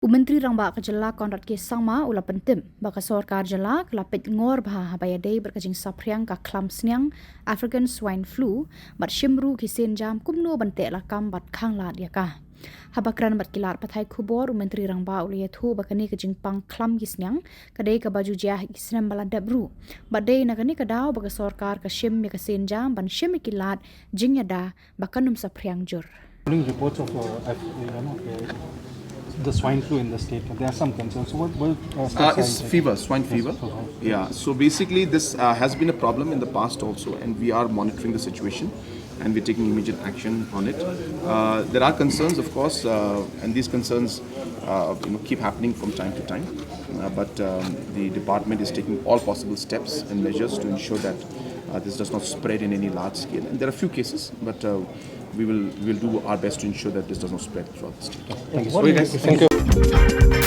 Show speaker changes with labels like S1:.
S1: Myntri Rangbah ke Jylla konrat ke Samla ulah pentim baka sorkar Jylla kala Peitngor bah bayadei berka Jingsaphriang ka Khlam Sniang African swine flu bat shimru kisen jam kumno bante lakam bat khangla dia ka habakran bat kilar pathai Khubor Myntri Rangbah ulah yathu bakani ke jingpang Khlam ki Sniang kadai ka baju jah isnam baladabru badai nakani ka daw baka sorkar ka shim me kesen jam ban shim kilat jingyada bakanum Saphriang jur.
S2: Following reports of the swine flu in the state, there are some concerns. So what
S3: it's fever, swine fever. Yeah, so basically this has been a problem in the past also, and we are monitoring the situation and we're taking immediate action on it. There are concerns, of course, and these concerns keep happening from time to time. But the department is taking all possible steps and measures to ensure that this does not spread in any large scale. And there are a few cases, but we will do our best to ensure that this does not spread throughout the state.
S2: Thank you. Thank you.